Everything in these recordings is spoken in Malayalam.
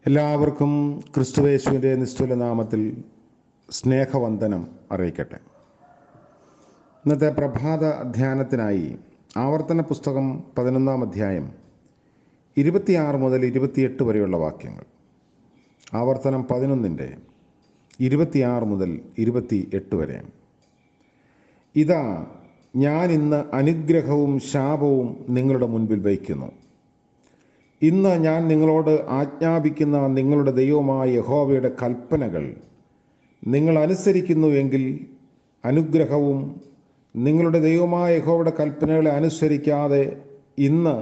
എല്ലാവർക്കും ക്രിസ്തുയേശുവിൻ്റെ നിസ്തുല നാമത്തിൽ സ്നേഹവന്ദനം അറിയിക്കട്ടെ. ഇന്നത്തെ പ്രഭാത ധ്യാനത്തിനായി ആവർത്തന പുസ്തകം 11 അധ്യായം 26 മുതൽ 28 വരെയുള്ള വാക്യങ്ങൾ. ആവർത്തനം 11 26 മുതൽ 28 വരെ. ഇതാ, ഞാൻ ഇന്ന് അനുഗ്രഹവും ശാപവും നിങ്ങളുടെ മുൻപിൽ വയ്ക്കുന്നു. ഇന്ന് ഞാൻ നിങ്ങളോട് ആജ്ഞാപിക്കുന്ന നിങ്ങളുടെ ദൈവമായ യഹോവയുടെ കൽപ്പനകൾ നിങ്ങൾ അനുസരിക്കുന്നുവെങ്കിൽ അനുഗ്രഹവും, നിങ്ങളുടെ ദൈവമായ യഹോവയുടെ കൽപ്പനകളെ അനുസരിക്കാതെ ഇന്ന്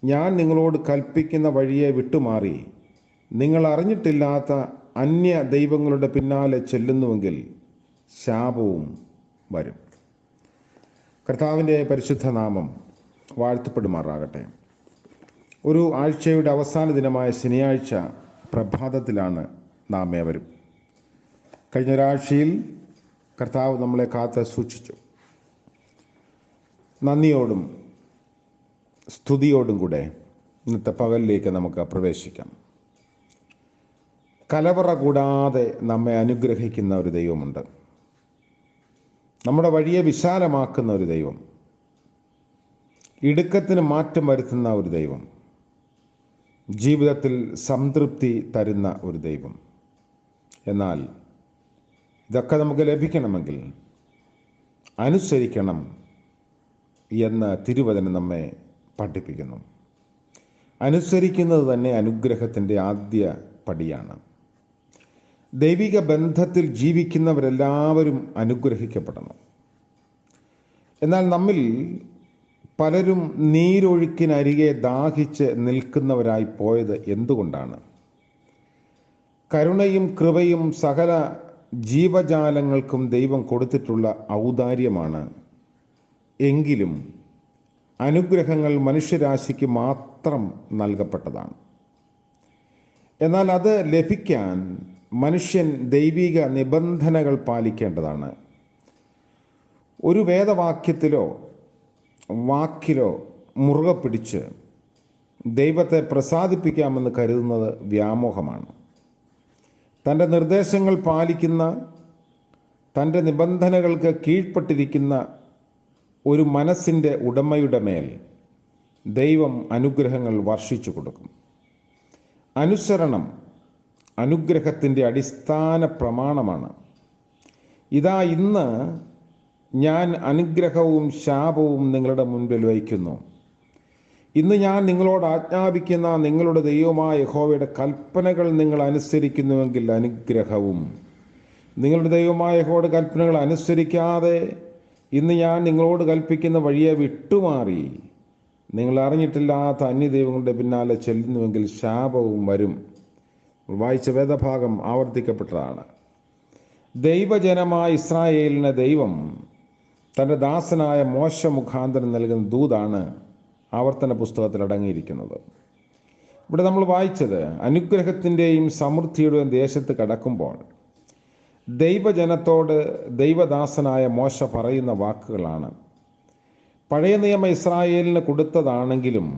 ഞാൻ നിങ്ങളോട് കൽപ്പിക്കുന്ന വഴിയെ വിട്ടുമാറി നിങ്ങൾ അറിഞ്ഞിട്ടില്ലാത്ത അന്യ ദൈവങ്ങളുടെ പിന്നാലെ ചെല്ലുന്നുവെങ്കിൽ ശാപവും വരും. കർത്താവിൻ്റെ പരിശുദ്ധ നാമം വാഴ്ത്തപ്പെടുമാറാകട്ടെ. ഒരു ആഴ്ചയുടെ അവസാന ദിനമായ ശനിയാഴ്ച പ്രഭാതത്തിലാണ് നാം ഏവരും. കഴിഞ്ഞ ഒരാഴ്ചയിൽ കർത്താവ് നമ്മളെ കാത്ത് സൂക്ഷിച്ചു. നന്ദിയോടും സ്തുതിയോടും കൂടെ ഇന്നത്തെ പകലിലേക്ക് നമുക്ക് പ്രവേശിക്കാം. കലവറ കൂടാതെ നമ്മെ അനുഗ്രഹിക്കുന്ന ഒരു ദൈവമുണ്ട്. നമ്മുടെ വഴിയെ വിശാലമാക്കുന്ന ഒരു ദൈവം, ഇടുക്കത്തിന് മാറ്റം വരുത്തുന്ന ഒരു ദൈവം, ജീവിതത്തിൽ സംതൃപ്തി തരുന്ന ഒരു ദൈവം. എന്നാൽ ഇതൊക്കെ നമുക്ക് ലഭിക്കണമെങ്കിൽ അനുസരിക്കണം എന്ന് തിരുവചനം നമ്മെ പഠിപ്പിക്കുന്നു. അനുസരിക്കുന്നത് തന്നെ അനുഗ്രഹത്തിൻ്റെ ആദ്യ പടിയാണ്. ദൈവിക ബന്ധത്തിൽ ജീവിക്കുന്നവരെല്ലാവരും അനുഗ്രഹിക്കപ്പെടണം. എന്നാൽ നമ്മിൽ പലരും നീരൊഴുക്കിനരികെ ദാഹിച്ച് നിൽക്കുന്നവരായി പോയത് എന്തുകൊണ്ടാണ്? കരുണയും കൃപയും സകല ജീവജാലങ്ങൾക്കും ദൈവം കൊടുത്തിട്ടുള്ള ഔദാര്യമാണ്. എങ്കിലും അനുഗ്രഹങ്ങൾ മനുഷ്യരാശിക്ക് മാത്രം നൽകപ്പെട്ടതാണ്. എന്നാൽ അത് ലഭിക്കാൻ മനുഷ്യൻ ദൈവിക നിബന്ധനകൾ പാലിക്കേണ്ടതാണ്. ഒരു വേദവാക്യത്തിലോ വാക്കിലോ മുറുകെ പിടിച്ച് ദൈവത്തെ പ്രസാദിപ്പിക്കാമെന്ന് കരുതുന്നത് വ്യാമോഹമാണ്. തൻ്റെ നിർദ്ദേശങ്ങൾ പാലിക്കുന്ന, തൻ്റെ നിബന്ധനകൾക്ക് കീഴ്പ്പെട്ടിരിക്കുന്ന ഒരു മനസ്സിൻ്റെ ഉടമയുടെ മേൽ ദൈവം അനുഗ്രഹങ്ങൾ വർഷിച്ചു കൊടുക്കും. അനുസരണം അനുഗ്രഹത്തിൻ്റെ അടിസ്ഥാന പ്രമാണമാണ്. ഇതാ, ഇന്ന് ഞാൻ അനുഗ്രഹവും ശാപവും നിങ്ങളുടെ മുൻപിൽ വയ്ക്കുന്നു. ഇന്ന് ഞാൻ നിങ്ങളോട് ആജ്ഞാപിക്കുന്ന നിങ്ങളുടെ ദൈവമായ യഹോവയുടെ കൽപ്പനകൾ നിങ്ങൾ അനുസരിക്കുന്നുവെങ്കിൽ അനുഗ്രഹവും, നിങ്ങളുടെ ദൈവമായ യഹോവയുടെ കൽപ്പനകൾ അനുസരിക്കാതെ ഇന്ന് ഞാൻ നിങ്ങളോട് കൽപ്പിക്കുന്ന വഴിയെ വിട്ടുമാറി നിങ്ങൾ അറിഞ്ഞിട്ടില്ലാത്ത അന്യദൈവങ്ങളുടെ പിന്നാലെ ചെല്ലുന്നുവെങ്കിൽ ശാപവും വരും. വായിച്ച വേദഭാഗം ആവർത്തിക്കപ്പെട്ടതാണ്. ദൈവജനമായ ഇസ്രായേലിന് ദൈവം തൻ്റെ ദാസനായ മോശ മുഖാന്തരം നൽകുന്ന ദൂതാണ് ആവർത്തന പുസ്തകത്തിൽ അടങ്ങിയിരിക്കുന്നത്. ഇവിടെ നമ്മൾ വായിച്ചത് അനുഗ്രഹത്തിൻ്റെയും സമൃദ്ധിയുടെയും ദേശത്ത് കടക്കുമ്പോൾ ദൈവജനത്തോട് ദൈവദാസനായ മോശ പറയുന്ന വാക്കുകളാണ്. പഴയ നിയമ ഇസ്രായേലിന് കൊടുത്തതാണെങ്കിലും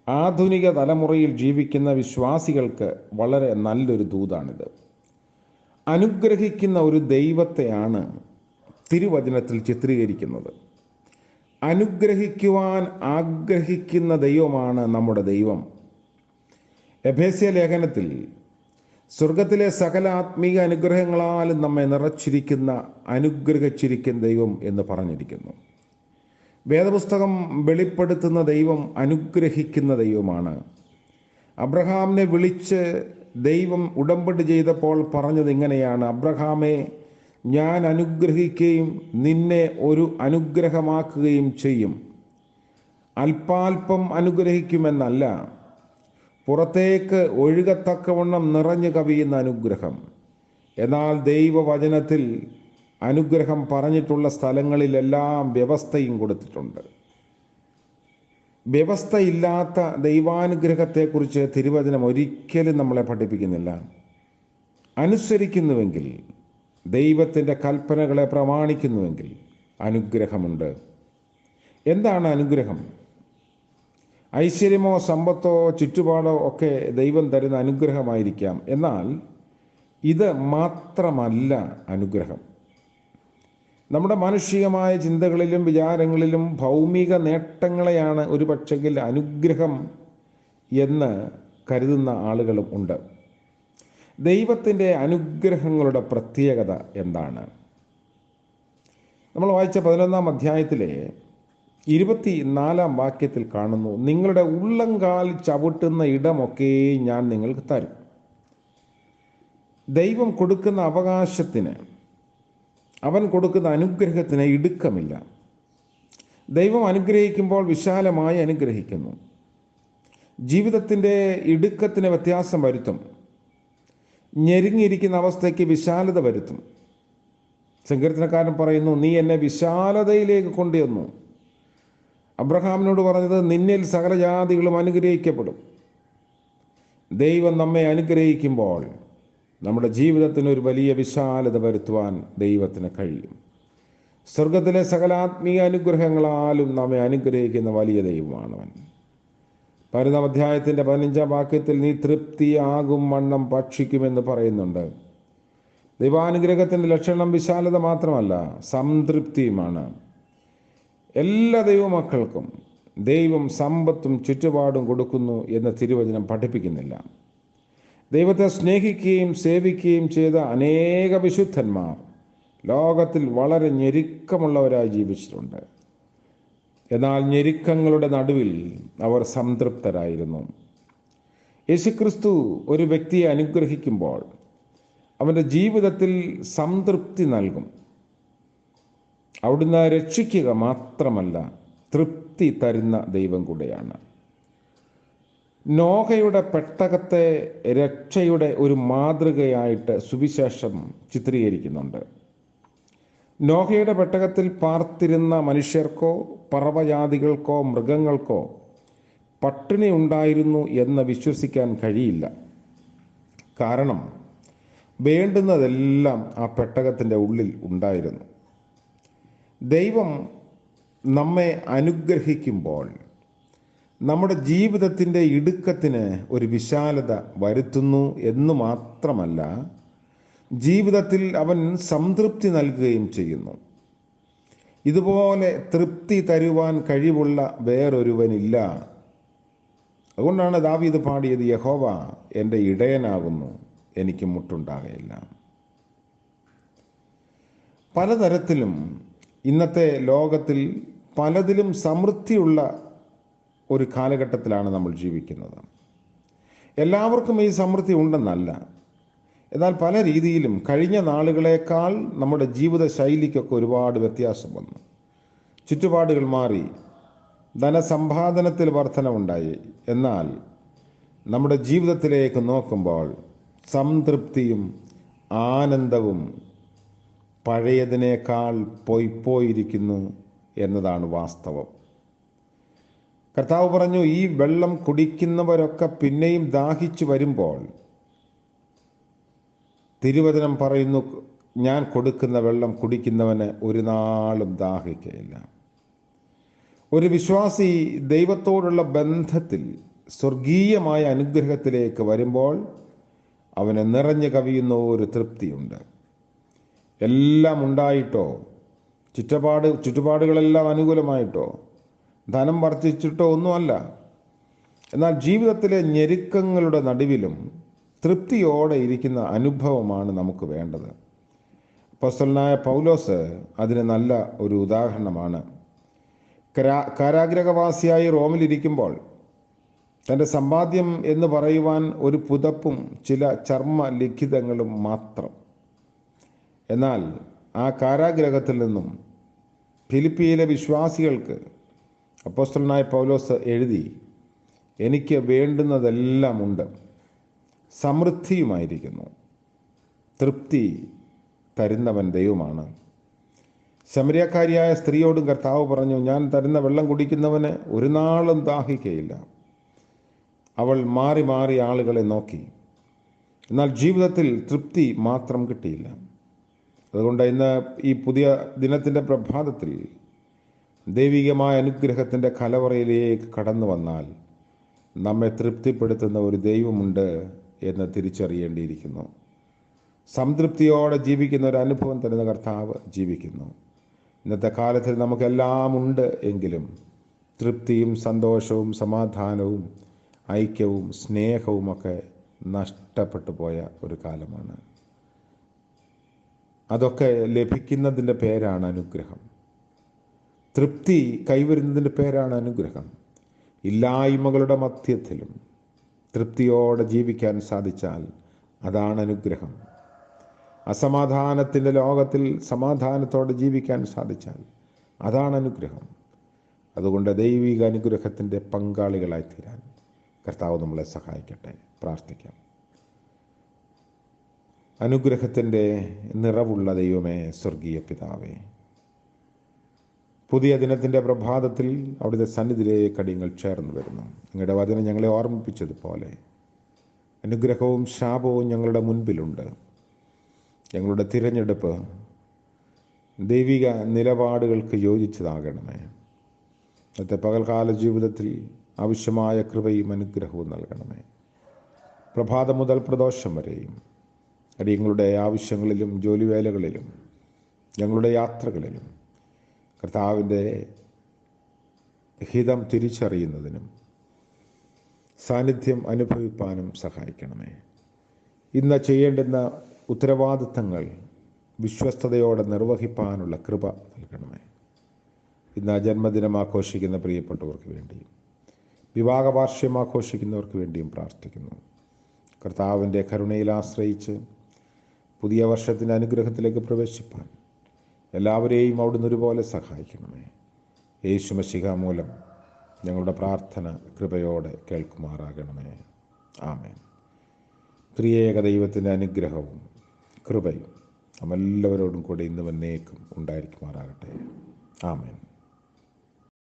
ആധുനിക തലമുറയിൽ ജീവിക്കുന്ന വിശ്വാസികൾക്ക് വളരെ നല്ലൊരു ദൂതാണിത്. അനുഗ്രഹിക്കുന്ന ഒരു ദൈവത്തെയാണ് തിരുവചനത്തിൽ ചിത്രീകരിക്കുന്നത്. അനുഗ്രഹിക്കുവാൻ ആഗ്രഹിക്കുന്ന ദൈവമാണ് നമ്മുടെ ദൈവം. എഫേസ്യ ലേഖനത്തിൽ സ്വർഗത്തിലെ സകല ആത്മീയ അനുഗ്രഹങ്ങളാലും നമ്മെ നിറച്ചിരിക്കുന്ന, അനുഗ്രഹിച്ചിരിക്കുന്ന ദൈവം എന്ന് പറഞ്ഞിരിക്കുന്നു. വേദപുസ്തകം വെളിപ്പെടുത്തുന്ന ദൈവം അനുഗ്രഹിക്കുന്ന ദൈവമാണ്. അബ്രഹാമിനെ വിളിച്ച് ദൈവം ഉടമ്പടി ചെയ്തപ്പോൾ പറഞ്ഞത് ഇങ്ങനെയാണ്: അബ്രഹാമേ, ഞാൻ അനുഗ്രഹിക്കുകയും നിന്നെ ഒരു അനുഗ്രഹമാക്കുകയും ചെയ്യും. അല്പാൽപ്പം അനുഗ്രഹിക്കുമെന്നല്ല, പുറത്തേക്ക് ഒഴുകത്തക്കവണ്ണം നിറഞ്ഞു കവിയുന്ന അനുഗ്രഹം. എന്നാൽ ദൈവവചനത്തിൽ അനുഗ്രഹം പറഞ്ഞിട്ടുള്ള സ്ഥലങ്ങളിലെല്ലാം വ്യവസ്ഥയും കൊടുത്തിട്ടുണ്ട്. വ്യവസ്ഥയില്ലാത്ത ദൈവാനുഗ്രഹത്തെക്കുറിച്ച് തിരുവചനം ഒരിക്കലും നമ്മളെ പഠിപ്പിക്കുന്നില്ല. അനുസരിക്കുന്നുവെങ്കിൽ, ദൈവത്തിൻ്റെ കൽപ്പനകളെ പ്രമാണിക്കുന്നുവെങ്കിൽ അനുഗ്രഹമുണ്ട്. എന്താണ് അനുഗ്രഹം? ഐശ്വര്യമോ സമ്പത്തോ ചുറ്റുപാടോ ഒക്കെ ദൈവം തരുന്ന അനുഗ്രഹമായിരിക്കാം. എന്നാൽ ഇത് മാത്രമല്ല അനുഗ്രഹം. നമ്മുടെ മാനുഷികമായ ചിന്തകളിലും വിചാരങ്ങളിലും ഭൗമിക നേട്ടങ്ങളെയാണ് ഒരു പക്ഷെങ്കിൽ അനുഗ്രഹം എന്ന് കരുതുന്ന ആളുകളും ഉണ്ട്. ദൈവത്തിൻ്റെ അനുഗ്രഹങ്ങളുടെ പ്രത്യേകത എന്താണ്? നമ്മൾ വായിച്ച 11-ാം അധ്യായത്തിലെ 24-ാം വാക്യത്തിൽ കാണുന്നു, നിങ്ങളുടെ ഉള്ളങ്കാൽ ചവിട്ടുന്ന ഇടമൊക്കെ ഞാൻ നിങ്ങൾക്ക് തരും. ദൈവം കൊടുക്കുന്ന അവകാശത്തിന്, അവൻ കൊടുക്കുന്ന അനുഗ്രഹത്തിന് ഇടുക്കമില്ല. ദൈവം അനുഗ്രഹിക്കുമ്പോൾ വിശാലമായി അനുഗ്രഹിക്കുന്നു. ജീവിതത്തിൻ്റെ ഇടുക്കത്തിന് വ്യത്യാസം വരുത്തും. ഞെരുങ്ങിയിരിക്കുന്ന അവസ്ഥയ്ക്ക് വിശാലത വരുത്തും. സങ്കീർത്തനക്കാരൻ പറയുന്നു, നീ എന്നെ വിശാലതയിലേക്ക് കൊണ്ടുവന്നു. അബ്രഹാമിനോട് പറഞ്ഞത്, നിന്നിൽ സകല ജാതികളും അനുഗ്രഹിക്കപ്പെടും. ദൈവം നമ്മെ അനുഗ്രഹിക്കുമ്പോൾ നമ്മുടെ ജീവിതത്തിന് ഒരു വലിയ വിശാലത വരുത്തുവാൻ ദൈവത്തിന് കഴിയും. സ്വർഗത്തിലെ സകലാത്മീയ അനുഗ്രഹങ്ങളാലും നമ്മെ അനുഗ്രഹിക്കുന്ന വലിയ ദൈവമാണവൻ. 12-ാം അധ്യായത്തിൻ്റെ 15-ാം വാക്യത്തിൽ നീ തൃപ്തിയാകും വണ്ണം ഭക്ഷിക്കുമെന്ന് പറയുന്നുണ്ട്. ദൈവാനുഗ്രഹത്തിൻ്റെ ലക്ഷണം വിശാലത മാത്രമല്ല, സംതൃപ്തിയുമാണ്. എല്ലാ ദൈവമക്കൾക്കും ദൈവം സമ്പത്തും ചുറ്റുപാടും കൊടുക്കുന്നു എന്ന് തിരുവചനം പഠിപ്പിക്കുന്നില്ല. ദൈവത്തെ സ്നേഹിക്കുകയും സേവിക്കുകയും ചെയ്ത അനേക വിശുദ്ധന്മാർ ലോകത്തിൽ വളരെ ഞെരുക്കമുള്ളവരായി ജീവിച്ചിട്ടുണ്ട്. എന്നാൽ ഞെരുക്കങ്ങളുടെ നടുവിൽ അവർ സംതൃപ്തരായിരുന്നു. യേശുക്രിസ്തു ഒരു വ്യക്തിയെ അനുഗ്രഹിക്കുമ്പോൾ അവൻ്റെ ജീവിതത്തിൽ സംതൃപ്തി നൽകും. അവിടുന്ന് രക്ഷിക്കുക മാത്രമല്ല, തൃപ്തി തരുന്ന ദൈവം കൂടെയാണ്. നോഹയുടെ പെട്ടകത്തെ രക്ഷയുടെ ഒരു മാതൃകയായിട്ട് സുവിശേഷം ചിത്രീകരിക്കുന്നുണ്ട്. നോഹയുടെ പെട്ടകത്തിൽ പാർത്തിരുന്ന മനുഷ്യർക്കോ പറവജാതികൾക്കോ മൃഗങ്ങൾക്കോ പട്ടിണി ഉണ്ടായിരുന്നു എന്ന് വിശ്വസിക്കാൻ കഴിയില്ല. കാരണം വേണ്ടുന്നതെല്ലാം ആ പെട്ടകത്തിൻ്റെ ഉള്ളിൽ ഉണ്ടായിരുന്നു. ദൈവം നമ്മെ അനുഗ്രഹിക്കുമ്പോൾ നമ്മുടെ ജീവിതത്തിൻ്റെ ഇടുക്കത്തിന് ഒരു വിശാലത വരുത്തുന്നു എന്ന് മാത്രമല്ല, ജീവിതത്തിൽ അവൻ സംതൃപ്തി നൽകുകയും ചെയ്യുന്നു. ഇതുപോലെ തൃപ്തി തരുവാൻ കഴിവുള്ള വേറൊരുവനില്ല. അതുകൊണ്ടാണ് ദാവീദ് പാടിയത്, യഹോവ എൻ്റെ ഇടയനാകുന്നു, എനിക്ക് മുട്ടുണ്ടാകയില്ല. പലതരത്തിലും ഇന്നത്തെ ലോകത്തിൽ പലതിലും സമൃദ്ധിയുള്ള ഒരു കാലഘട്ടത്തിലാണ് നമ്മൾ ജീവിക്കുന്നത്. എല്ലാവർക്കും ഈ സമൃദ്ധി ഉണ്ടെന്നല്ല. എന്നാൽ പല രീതിയിലും കഴിഞ്ഞ നാളുകളേക്കാൾ നമ്മുടെ ജീവിത ശൈലിക്കൊക്കെ ഒരുപാട് വ്യത്യാസം വന്നു. ചുറ്റുപാടുകൾ മാറി, ധനസമ്പാദനത്തിൽ വർധനവുണ്ടായി. എന്നാൽ നമ്മുടെ ജീവിതത്തിലേക്ക് നോക്കുമ്പോൾ സംതൃപ്തിയും ആനന്ദവും പഴയതിനേക്കാൾ പോയിരിക്കുന്നു എന്നതാണ് വാസ്തവം. കർത്താവ് പറഞ്ഞു, ഈ വെള്ളം കുടിക്കുന്നവരൊക്കെ പിന്നെയും ദാഹിച്ചു വരുമ്പോൾ, തിരുവചനം പറയുന്നു, ഞാൻ കൊടുക്കുന്ന വെള്ളം കുടിക്കുന്നവന് ഒരു നാളും ദാഹിക്കുകയില്ല. ഒരു വിശ്വാസി ദൈവത്തോടുള്ള ബന്ധത്തിൽ സ്വർഗീയമായ അനുഗ്രഹത്തിലേക്ക് വരുമ്പോൾ അവന് നിറഞ്ഞു കവിയുന്ന ഒരു തൃപ്തിയുണ്ട്. എല്ലാം ഉണ്ടായിട്ടോ, ചുറ്റുപാടുകളെല്ലാം അനുകൂലമായിട്ടോ, ധനം വർദ്ധിച്ചിട്ടോ ഒന്നുമല്ല. എന്നാൽ ജീവിതത്തിലെ ഞെരുക്കങ്ങളുടെ നടുവിലും തൃപ്തിയോടെ ഇരിക്കുന്ന അനുഭവമാണ് നമുക്ക് വേണ്ടത്. അപ്പോസ്തലനായ പൗലോസ് അതിന് നല്ല ഒരു ഉദാഹരണമാണ്. കാരാഗ്രഹവാസിയായി റോമിലിരിക്കുമ്പോൾ തൻ്റെ സമ്പാദ്യം എന്ന് പറയുവാൻ ഒരു പുതപ്പും ചില ചർമ്മ ലിഖിതങ്ങളും മാത്രം. എന്നാൽ ആ കാരാഗ്രഹത്തിൽ നിന്നും ഫിലിപ്പിയിലെ വിശ്വാസികൾക്ക് അപ്പോസ്തലനായ പൗലോസ് എഴുതി, എനിക്ക് വേണ്ടുന്നതെല്ലാം ഉണ്ട്, സമൃദ്ധിയുമായിരിക്കുന്നു, തൃപ്തി തരുന്നവൻ ദൈവമാണ്. ശമരിയക്കാരിയായ സ്ത്രീയോടും കർത്താവ് പറഞ്ഞു, ഞാൻ തരുന്ന വെള്ളം കുടിക്കുന്നവന് ഒരു നാളും ദാഹിക്കയില്ല. അവൾ മാറി മാറി ആളുകളെ നോക്കി, എന്നാൽ ജീവിതത്തിൽ തൃപ്തി മാത്രം കിട്ടിയില്ല. അതുകൊണ്ട് ഇന്ന് ഈ പുതിയ ദിനത്തിൻ്റെ പ്രഭാതത്തിൽ ദൈവികമായ അനുഗ്രഹത്തിൻ്റെ കലവറയിലേക്ക് കടന്നു വന്നാൽ നമ്മെ തൃപ്തിപ്പെടുത്തുന്ന ഒരു ദൈവമുണ്ട് എന്ന് തിരിച്ചറിയേണ്ടിയിരിക്കുന്നു. സംതൃപ്തിയോടെ ജീവിക്കുന്ന ഒരു അനുഭവം തരുന്ന കർത്താവ് ജീവിക്കുന്നു. ഇന്നത്തെ കാലത്തിൽ നമുക്കെല്ലാം ഉണ്ട് എങ്കിലും തൃപ്തിയും സന്തോഷവും സമാധാനവും ഐക്യവും സ്നേഹവുമൊക്കെ നഷ്ടപ്പെട്ടു പോയ ഒരു കാലമാണ്. അതൊക്കെ ലഭിക്കുന്നതിൻ്റെ പേരാണ് അനുഗ്രഹം. തൃപ്തി കൈവരുന്നതിൻ്റെ പേരാണ് അനുഗ്രഹം. ഇല്ലായ്മകളുടെ മധ്യത്തിലും തൃപ്തിയോടെ ജീവിക്കാൻ സാധിച്ചാൽ അതാണ് അനുഗ്രഹം. അസമാധാനത്തിൻ്റെ ലോകത്തിൽ സമാധാനത്തോടെ ജീവിക്കാൻ സാധിച്ചാൽ അതാണ് അനുഗ്രഹം. അതുകൊണ്ട് ദൈവിക അനുഗ്രഹത്തിൻ്റെ പങ്കാളികളായിത്തീരാൻ കർത്താവ് നമ്മളെ സഹായിക്കട്ടെ. പ്രാർത്ഥിക്കാം. അനുഗ്രഹത്തിൻ്റെ നിറവുള്ള ദൈവമേ, സ്വർഗീയ പിതാവേ, പുതിയ ദിനത്തിൻ്റെ പ്രഭാതത്തിൽ അവിടുത്തെ സന്നിധിയിലേക്ക് അടിയങ്ങൾ ചേർന്ന് വരുന്നു. നിങ്ങളുടെ വചനം ഞങ്ങളെ ഓർമ്മിപ്പിച്ചതുപോലെ അനുഗ്രഹവും ശാപവും ഞങ്ങളുടെ മുൻപിലുണ്ട്. ഞങ്ങളുടെ തിരഞ്ഞെടുപ്പ് ദൈവിക നിലപാടുകൾക്ക് യോജിച്ചതാകണമേ. ഇന്നത്തെ പകൽക്കാല ജീവിതത്തിൽ ആവശ്യമായ കൃപയും അനുഗ്രഹവും നൽകണമേ. പ്രഭാതം മുതൽ പ്രദോഷം വരെയും അടിയങ്ങളുടെ ആവശ്യങ്ങളിലും ജോലിവേലകളിലും ഞങ്ങളുടെ യാത്രകളിലും കർത്താവിൻ്റെ ഹിതം തിരിച്ചറിയുന്നതിനും സാന്നിധ്യം അനുഭവിപ്പാനും സഹായിക്കണമേ. ഇന്ന് ചെയ്യേണ്ടുന്ന ഉത്തരവാദിത്തങ്ങൾ വിശ്വസ്തയോടെ നിർവഹിപ്പാനുള്ള കൃപ നൽകണമേ. ഇന്ന് ജന്മദിനം ആഘോഷിക്കുന്ന പ്രിയപ്പെട്ടവർക്ക് വേണ്ടിയും വിവാഹ വാർഷികം ആഘോഷിക്കുന്നവർക്ക് വേണ്ടിയും പ്രാർത്ഥിക്കുന്നു. കർത്താവിൻ്റെ കരുണയിൽ ആശ്രയിച്ച് പുതിയ വർഷത്തിൻ്റെ അനുഗ്രഹത്തിലേക്ക് പ്രവേശിപ്പാൻ എല്ലാവരെയും അവിടുന്ന് ഒരുപോലെ സഹായിക്കണമേ. യേശു മശിഹ മൂലം ഞങ്ങളുടെ പ്രാർത്ഥന കൃപയോടെ കേൾക്കുമാറാകണമേ. ആമേൻ. ത്രിയേക ദൈവത്തിൻ്റെ അനുഗ്രഹവും കൃപയും നമ്മെല്ലാവരോടും കൂടെ ഇന്നും എന്നേക്കും ഉണ്ടായിരിക്കുമാറാകട്ടെ. ആമേൻ.